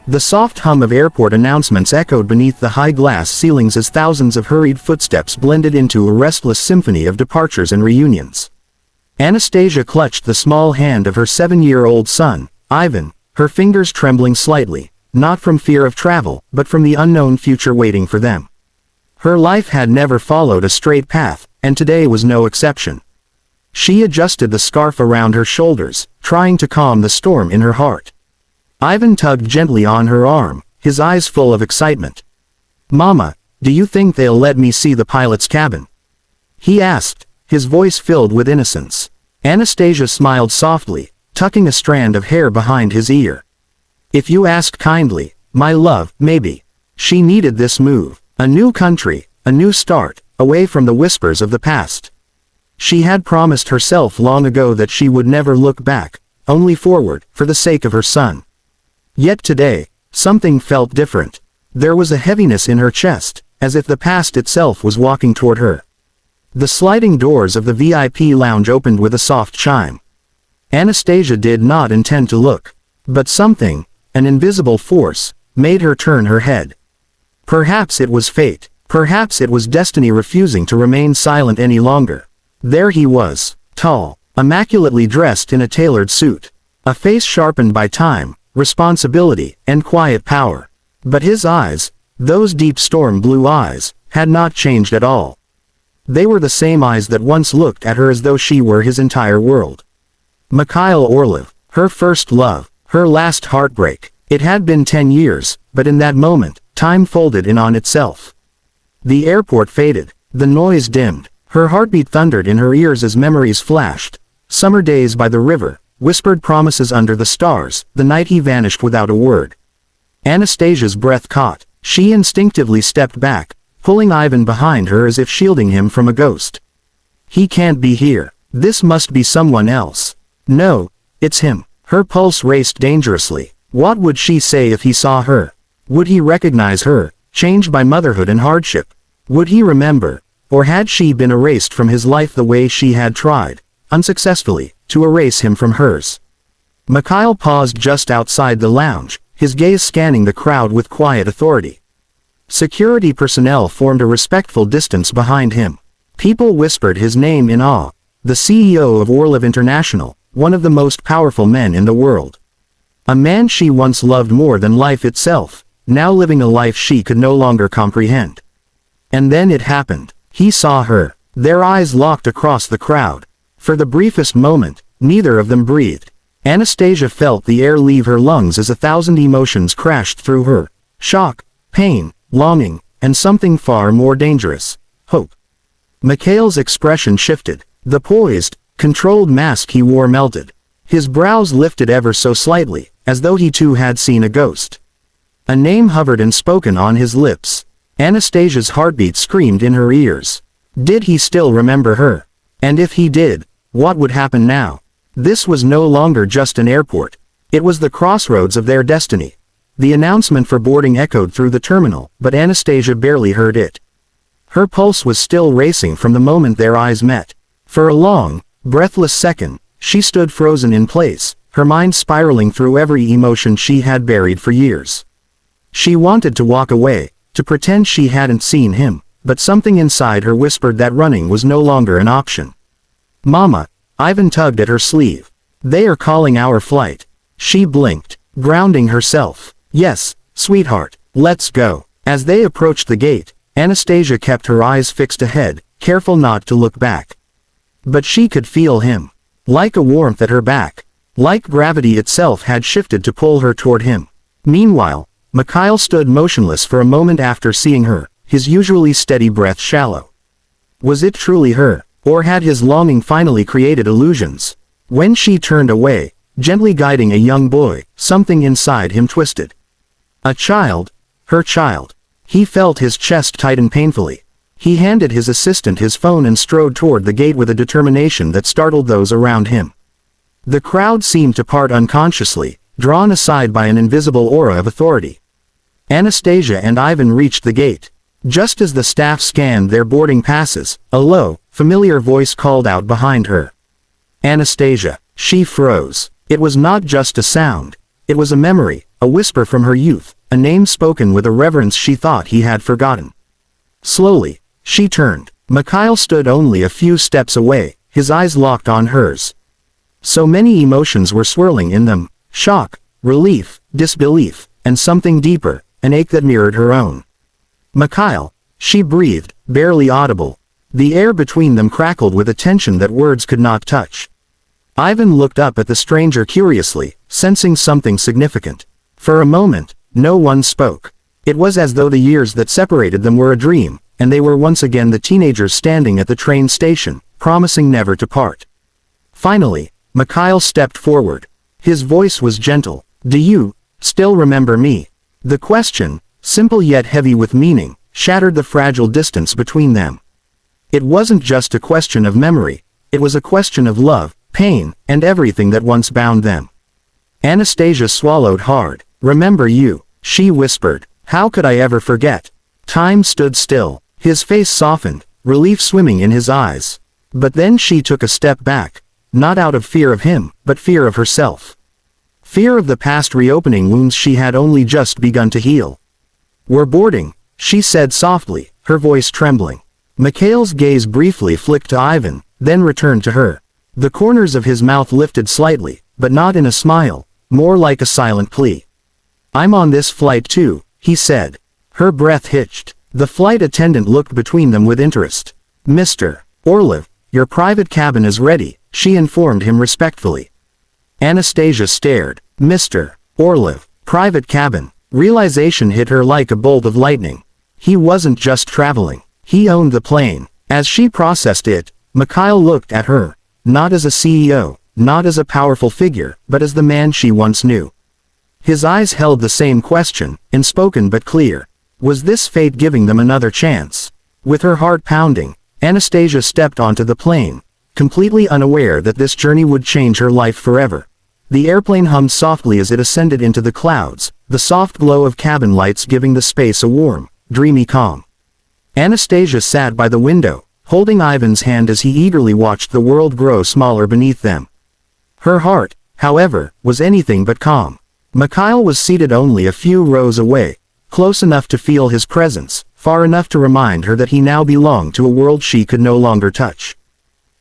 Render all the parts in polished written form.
The soft hum of airport announcements echoed beneath the high glass ceilings as thousands of hurried footsteps blended into a restless symphony of departures and reunions. Anastasia clutched the small hand of her 7-year-old son, Ivan, her fingers trembling slightly, not from fear of travel, but from the unknown future waiting for them. Her life had never followed a straight path, and today was no exception. She adjusted the scarf around her shoulders, trying to calm the storm in her heart. Ivan tugged gently on her arm, his eyes full of excitement. "Mama, do you think they'll let me see the pilot's cabin?" he asked, his voice filled with innocence. Anastasia smiled softly, tucking a strand of hair behind his ear. "If you ask kindly, my love, maybe." She needed this move. A new country, a new start, away from the whispers of the past. She had promised herself long ago that she would never look back, only forward, for the sake of her son. Yet today, something felt different. There was a heaviness in her chest, as if the past itself was walking toward her. The sliding doors of the VIP lounge opened with a soft chime. Anastasia did not intend to look, but something, an invisible force, made her turn her head. Perhaps it was fate, perhaps it was destiny refusing to remain silent any longer. There he was, tall, immaculately dressed in a tailored suit, a face sharpened by time, responsibility, and quiet power. But his eyes, those deep storm blue eyes, had not changed at all. They were the same eyes that once looked at her as though she were his entire world. Mikhail Orlov, her first love, her last heartbreak. It had been 10 years, but in that moment, time folded in on itself. The airport faded, the noise dimmed, her heartbeat thundered in her ears as memories flashed. Summer days by the river, whispered promises under the stars, the night he vanished without a word. Anastasia's breath caught. She instinctively stepped back, pulling Ivan behind her as if shielding him from a ghost. "He can't be here. This must be someone else." "No, it's him." Her pulse raced dangerously. What would she say if he saw her? Would he recognize her, changed by motherhood and hardship? Would he remember? Or had she been erased from his life the way she had tried, unsuccessfully, to erase him from hers? Mikhail paused just outside the lounge, his gaze scanning the crowd with quiet authority. Security personnel formed a respectful distance behind him. People whispered his name in awe. The CEO of Orlov International, one of the most powerful men in the world. A man she once loved more than life itself, now living a life she could no longer comprehend. And then it happened. He saw her. Their eyes locked across the crowd. For the briefest moment, neither of them breathed. Anastasia felt the air leave her lungs as 1,000 emotions crashed through her. Shock, pain, longing, and something far more dangerous, hope. Mikhail's expression shifted. The poised, controlled mask he wore melted. His brows lifted ever so slightly, as though he too had seen a ghost. A name hovered unspoken on his lips. Anastasia's heartbeat screamed in her ears. Did he still remember her? And if he did, what would happen now? This was no longer just an airport. It was the crossroads of their destiny. The announcement for boarding echoed through the terminal, but Anastasia barely heard it. Her pulse was still racing from the moment their eyes met. For a long, breathless second, she stood frozen in place, her mind spiraling through every emotion she had buried for years. She wanted to walk away, to pretend she hadn't seen him, but something inside her whispered that running was no longer an option. "Mama," Ivan tugged at her sleeve. "They are calling our flight." She blinked, grounding herself. "Yes, sweetheart, let's go." As they approached the gate, Anastasia kept her eyes fixed ahead, careful not to look back. But she could feel him. Like a warmth at her back. Like gravity itself had shifted to pull her toward him. Meanwhile, Mikhail stood motionless for a moment after seeing her, his usually steady breath shallow. Was it truly her, or had his longing finally created illusions? When she turned away, gently guiding a young boy, something inside him twisted. A child, her child. He felt his chest tighten painfully. He handed his assistant his phone and strode toward the gate with a determination that startled those around him. The crowd seemed to part unconsciously, drawn aside by an invisible aura of authority. Anastasia and Ivan reached the gate. Just as the staff scanned their boarding passes, a low, familiar voice called out behind her. "Anastasia." She froze. It was not just a sound. It was a memory, a whisper from her youth, a name spoken with a reverence she thought he had forgotten. Slowly, she turned. Mikhail stood only a few steps away, his eyes locked on hers. So many emotions were swirling in them: shock, relief, disbelief, and something deeper, an ache that mirrored her own. "Mikhail," she breathed, barely audible. The air between them crackled with a tension that words could not touch. Ivan looked up at the stranger curiously, sensing something significant. For a moment, no one spoke. It was as though the years that separated them were a dream, and they were once again the teenagers standing at the train station, promising never to part. Finally, Mikhail stepped forward. His voice was gentle. "Do you still remember me?" The question, simple yet heavy with meaning, shattered the fragile distance between them. It wasn't just a question of memory, it was a question of love, pain, and everything that once bound them. Anastasia swallowed hard. "Remember you," she whispered. "How could I ever forget?" Time stood still. His face softened, relief swimming in his eyes. But then she took a step back, not out of fear of him, but fear of herself. Fear of the past reopening wounds she had only just begun to heal. "We're boarding," she said softly, her voice trembling. Mikhail's gaze briefly flicked to Ivan, then returned to her. The corners of his mouth lifted slightly, but not in a smile, more like a silent plea. "I'm on this flight too," he said. Her breath hitched. The flight attendant looked between them with interest. "Mr. Orlov, your private cabin is ready," she informed him respectfully. Anastasia stared. "Mr. Orlov, private cabin." Realization hit her like a bolt of lightning. He wasn't just traveling. He owned the plane. As she processed it, Mikhail looked at her, not as a CEO, not as a powerful figure, but as the man she once knew. His eyes held the same question, unspoken but clear. Was this fate giving them another chance? With her heart pounding, Anastasia stepped onto the plane, completely unaware that this journey would change her life forever. The airplane hummed softly as it ascended into the clouds, the soft glow of cabin lights giving the space a warm, dreamy calm. Anastasia sat by the window, holding Ivan's hand as he eagerly watched the world grow smaller beneath them. Her heart, however, was anything but calm. Mikhail was seated only a few rows away, close enough to feel his presence, far enough to remind her that he now belonged to a world she could no longer touch.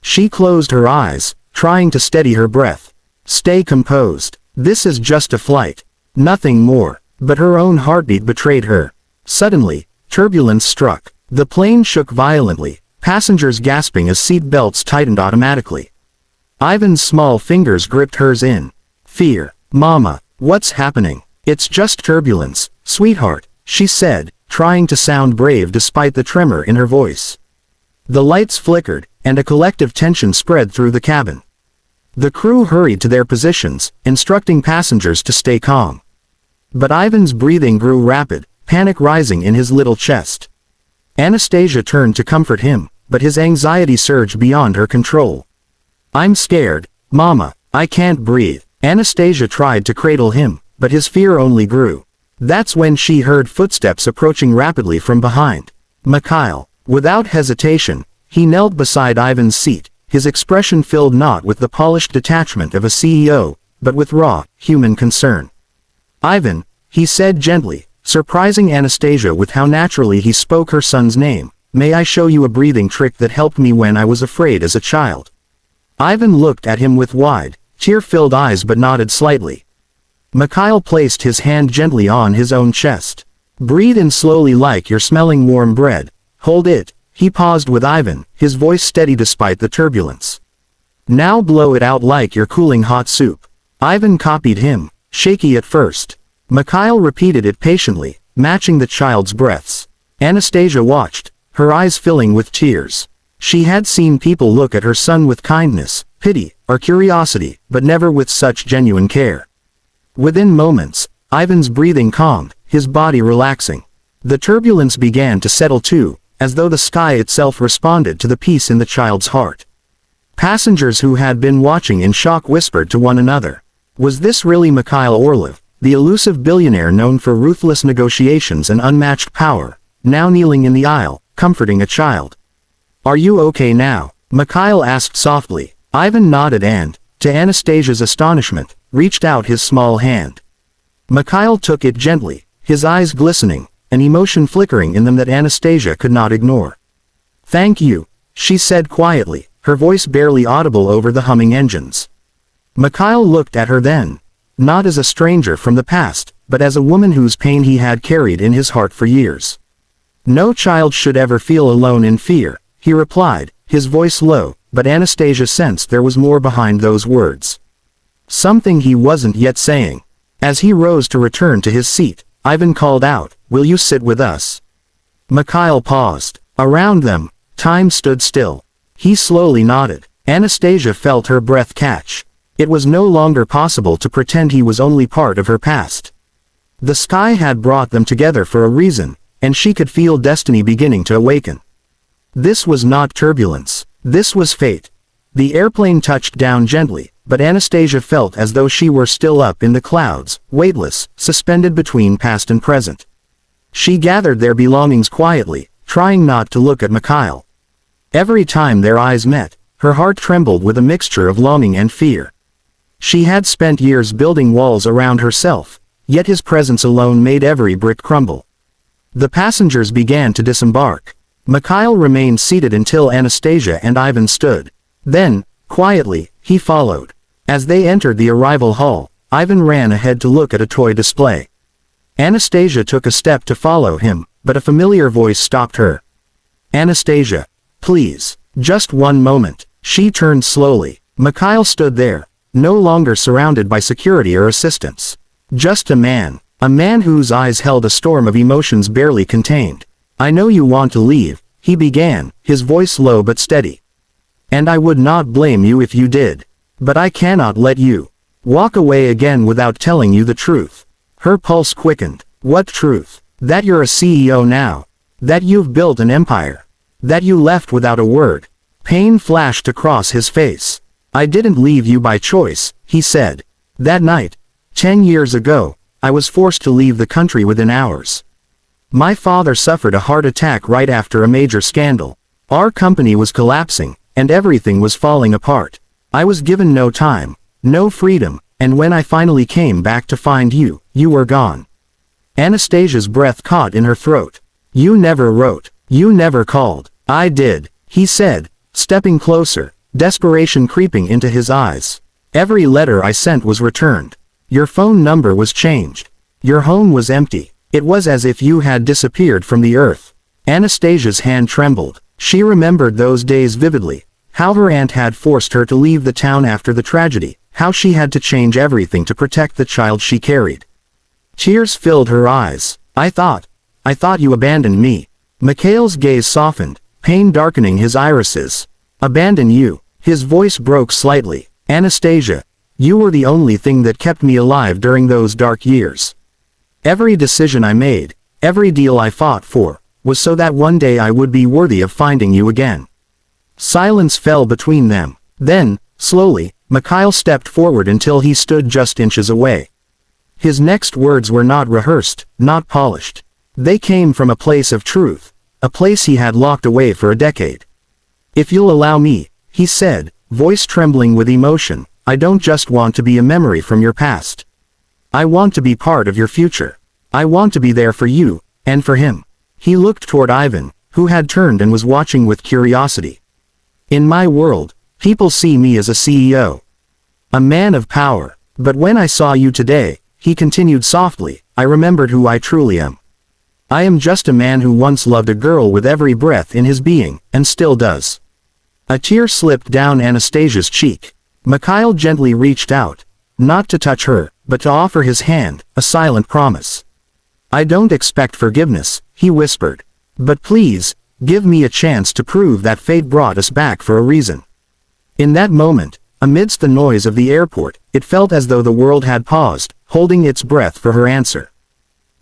She closed her eyes, trying to steady her breath. "Stay composed. This is just a flight. Nothing more." But her own heartbeat betrayed her. Suddenly, turbulence struck. The plane shook violently, passengers gasping as seat belts tightened automatically. Ivan's small fingers gripped hers in fear. "Mama, what's happening?" "It's just turbulence, sweetheart," she said, trying to sound brave despite the tremor in her voice. The lights flickered, and a collective tension spread through the cabin. The crew hurried to their positions, instructing passengers to stay calm. But Ivan's breathing grew rapid, panic rising in his little chest. Anastasia turned to comfort him, but his anxiety surged beyond her control. "I'm scared, Mama, I can't breathe." Anastasia tried to cradle him, but his fear only grew. That's when she heard footsteps approaching rapidly from behind. Mikhail. Without hesitation, he knelt beside Ivan's seat, his expression filled not with the polished detachment of a CEO, but with raw, human concern. "Ivan," he said gently, surprising Anastasia with how naturally he spoke her son's name, "may I show you a breathing trick that helped me when I was afraid as a child?" Ivan looked at him with wide, tear-filled eyes but nodded slightly. Mikhail placed his hand gently on his own chest. "Breathe in slowly like you're smelling warm bread. Hold it." He paused with Ivan, his voice steady despite the turbulence. "Now blow it out like you're cooling hot soup." Ivan copied him, shaky at first. Mikhail repeated it patiently, matching the child's breaths. Anastasia watched, her eyes filling with tears. She had seen people look at her son with kindness, pity, or curiosity, but never with such genuine care. Within moments, Ivan's breathing calmed, his body relaxing. The turbulence began to settle too, as though the sky itself responded to the peace in the child's heart. Passengers who had been watching in shock whispered to one another. Was this really Mikhail Orlov, the elusive billionaire known for ruthless negotiations and unmatched power, now kneeling in the aisle, comforting a child? "Are you okay now?" Mikhail asked softly. Ivan nodded and, to Anastasia's astonishment, reached out his small hand. Mikhail took it gently, his eyes glistening, an emotion flickering in them that Anastasia could not ignore. "Thank you," she said quietly, her voice barely audible over the humming engines. Mikhail looked at her then, not as a stranger from the past, but as a woman whose pain he had carried in his heart for years. "No child should ever feel alone in fear," he replied, his voice low, but Anastasia sensed there was more behind those words. Something he wasn't yet saying. As he rose to return to his seat, Ivan called out, "Will you sit with us?" Mikhail paused. Around them, time stood still. He slowly nodded. Anastasia felt her breath catch. It was no longer possible to pretend he was only part of her past. The sky had brought them together for a reason, and she could feel destiny beginning to awaken. This was not turbulence. This was fate. The airplane touched down gently, but Anastasia felt as though she were still up in the clouds, weightless, suspended between past and present. She gathered their belongings quietly, trying not to look at Mikhail. Every time their eyes met, her heart trembled with a mixture of longing and fear. She had spent years building walls around herself, yet his presence alone made every brick crumble. The passengers began to disembark. Mikhail remained seated until Anastasia and Ivan stood. Then, quietly, he followed. As they entered the arrival hall, Ivan ran ahead to look at a toy display. Anastasia took a step to follow him, but a familiar voice stopped her. "Anastasia, please, just one moment." She turned slowly. Mikhail stood there, no longer surrounded by security or assistants. Just a man whose eyes held a storm of emotions barely contained. "I know you want to leave," he began, his voice low but steady. "And I would not blame you if you did. But I cannot let you walk away again without telling you the truth." Her pulse quickened. "What truth?" "That you're a CEO now. That you've built an empire. That you left without a word." Pain flashed across his face. "I didn't leave you by choice," he said. "That night, 10 years ago, I was forced to leave the country within hours. My father suffered a heart attack right after a major scandal. Our company was collapsing, and everything was falling apart. I was given no time, no freedom, and when I finally came back to find you, you were gone." Anastasia's breath caught in her throat. "You never wrote. You never called." "I did," he said, stepping closer, desperation creeping into his eyes. "Every letter I sent was returned. Your phone number was changed. Your home was empty. It was as if you had disappeared from the earth." Anastasia's hand trembled. She remembered those days vividly. How her aunt had forced her to leave the town after the tragedy, how she had to change everything to protect the child she carried. Tears filled her eyes. I thought you abandoned me." Mikhail's gaze softened, pain darkening his irises. "Abandon you?" His voice broke slightly. "Anastasia, you were the only thing that kept me alive during those dark years. Every decision I made, every deal I fought for, was so that one day I would be worthy of finding you again." Silence fell between them. Then, slowly, Mikhail stepped forward until he stood just inches away. His next words were not rehearsed, not polished. They came from a place of truth, a place he had locked away for a decade. "If you'll allow me," he said, voice trembling with emotion, "I don't just want to be a memory from your past. I want to be part of your future. I want to be there for you, and for him." He looked toward Ivan, who had turned and was watching with curiosity. "In my world, people see me as a CEO. A man of power. But when I saw you today," he continued softly, "I remembered who I truly am. I am just a man who once loved a girl with every breath in his being, and still does." A tear slipped down Anastasia's cheek. Mikhail gently reached out, not to touch her, but to offer his hand, a silent promise. "I don't expect forgiveness," he whispered. "But please, give me a chance to prove that fate brought us back for a reason." In that moment, amidst the noise of the airport, it felt as though the world had paused, holding its breath for her answer.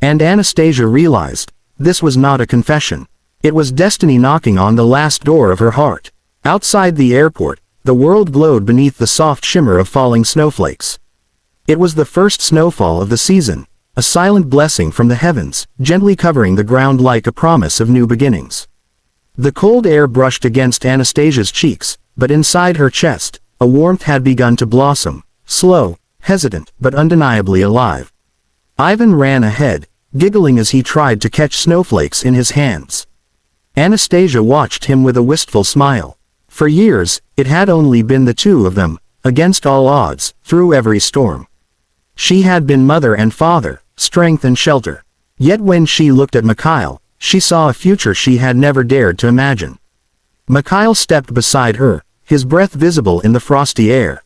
And Anastasia realized, this was not a confession. It was destiny knocking on the last door of her heart. Outside the airport, the world glowed beneath the soft shimmer of falling snowflakes. It was the first snowfall of the season, a silent blessing from the heavens, gently covering the ground like a promise of new beginnings. The cold air brushed against Anastasia's cheeks, but inside her chest, a warmth had begun to blossom, slow, hesitant, but undeniably alive. Ivan ran ahead, giggling as he tried to catch snowflakes in his hands. Anastasia watched him with a wistful smile. For years, it had only been the two of them, against all odds, through every storm. She had been mother and father, strength and shelter. Yet when she looked at Mikhail, she saw a future she had never dared to imagine. Mikhail stepped beside her, his breath visible in the frosty air.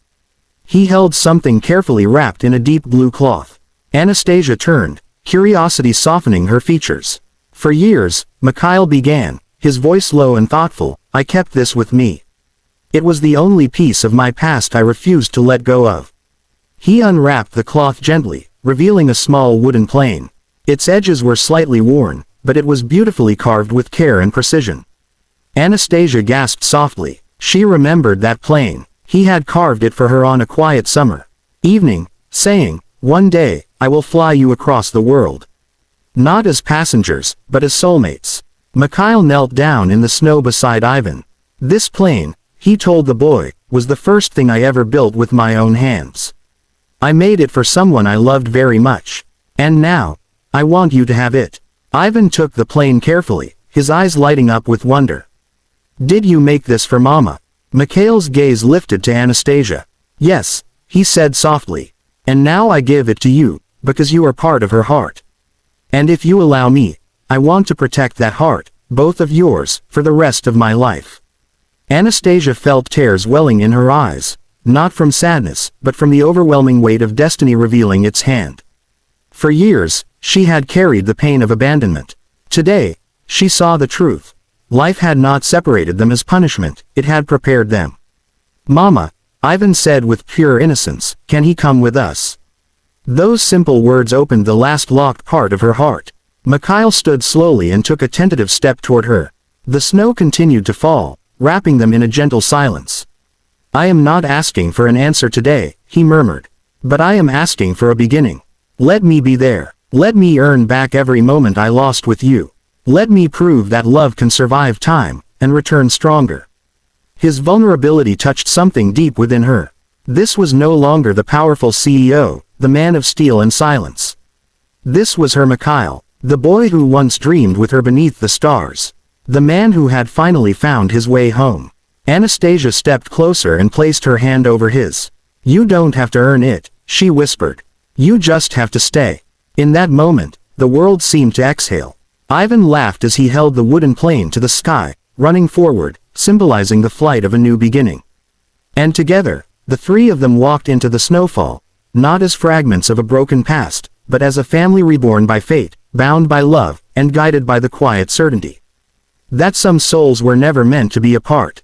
He held something carefully wrapped in a deep blue cloth. Anastasia turned, curiosity softening her features. For years, Mikhail began, his voice low and thoughtful, I kept this with me. It was the only piece of my past I refused to let go of. He unwrapped the cloth gently, revealing a small wooden plane. Its edges were slightly worn, but it was beautifully carved with care and precision. Anastasia gasped softly. She remembered that plane. He had carved it for her on a quiet summer evening, saying, one day, I will fly you across the world. Not as passengers, but as soulmates. Mikhail knelt down in the snow beside Ivan. This plane, he told the boy, was the first thing I ever built with my own hands. I made it for someone I loved very much. And now, I want you to have it. Ivan took the plane carefully, his eyes lighting up with wonder. Did you make this for Mama? Mikhail's gaze lifted to Anastasia. Yes, he said softly. And now I give it to you, because you are part of her heart. And if you allow me, I want to protect that heart, both of yours, for the rest of my life. Anastasia felt tears welling in her eyes, not from sadness, but from the overwhelming weight of destiny revealing its hand. For years, she had carried the pain of abandonment. Today, she saw the truth. Life had not separated them as punishment, it had prepared them. Mama, Ivan said with pure innocence, can he come with us? Those simple words opened the last locked part of her heart. Mikhail stood slowly and took a tentative step toward her. The snow continued to fall, wrapping them in a gentle silence. I am not asking for an answer today, he murmured. But I am asking for a beginning. Let me be there. Let me earn back every moment I lost with you. Let me prove that love can survive time, and return stronger. His vulnerability touched something deep within her. This was no longer the powerful CEO, the man of steel and silence. This was her Mikhail, the boy who once dreamed with her beneath the stars. The man who had finally found his way home. Anastasia stepped closer and placed her hand over his. You don't have to earn it, she whispered. You just have to stay. In that moment, the world seemed to exhale. Ivan laughed as he held the wooden plane to the sky, running forward, symbolizing the flight of a new beginning. And together, the three of them walked into the snowfall, not as fragments of a broken past, but as a family reborn by fate, bound by love, and guided by the quiet certainty that some souls were never meant to be apart.